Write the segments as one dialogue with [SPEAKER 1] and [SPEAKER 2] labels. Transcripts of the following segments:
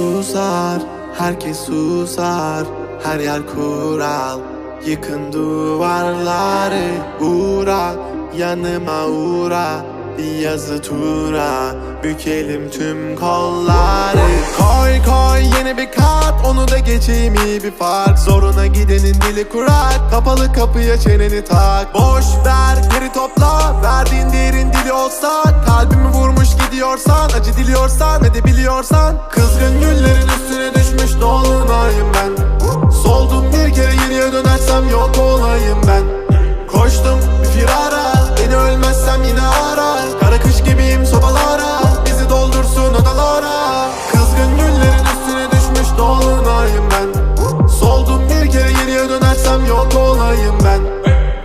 [SPEAKER 1] Susar, herkes susar, her yer kural. Yıkın duvarları, uğra, yanıma uğra. Bir yazı tura, bükelim tüm kolları. Koy koy yeni bir kat, onu da geçeyim iyi bir fark. Zoruna gidenin dili kurak, kapalı kapıya çeneni tak. Boş ver geri topla, verdiğin değerin dili olsa. Kalbimi vurmuş gidiyorsan, acı diliyorsan ve de biliyorsan. Kızgın güllerin üstüne düşmüş dolunayım ben. Soldum bir kere geriye dönersem yok olayım ben. Koştum bir firara, beni ölmezsem yine ara. Kara kış gibiyim sobalara, bizi doldursun odalara. Kızgın güllerin üstüne düşmüş dolunayım ben. Soldum bir kere geriye dönersem yok olayım ben.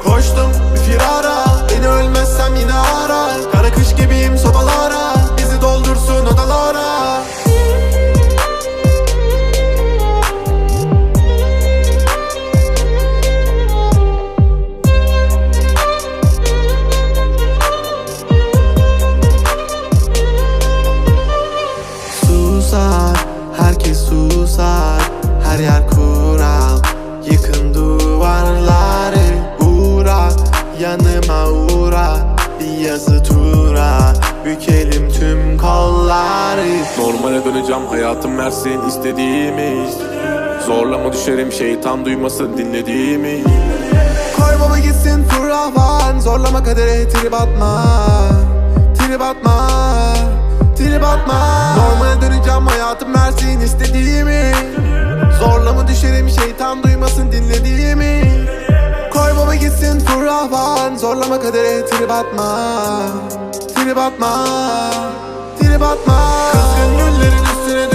[SPEAKER 1] Koştum bir firara, beni ölmezsem yine ara. Kara kış gibiyim sobalara, bizi doldursun odalara. Herkes susar, her yer kural. Yıkın duvarları, uğra, yanıma uğra. Bir yazı tura, bükelim tüm kolları.
[SPEAKER 2] Normale döneceğim, hayatım versin istediğimi. Zorlama düşerim, şeytan duymasın dinlediğimi.
[SPEAKER 1] Koy baba gitsin fırlavan, zorlama kadere trip atma. Trip atma, trip atma. Normale döneceğim, hayatım versin istediğimi. Zorlama düşerim, şeytan duymasın dinlediğimi. Koy baba gitsin fırlavan, zorlama kadere trip atma. Trip atma, trip atma. Kızgın güllerin üstüne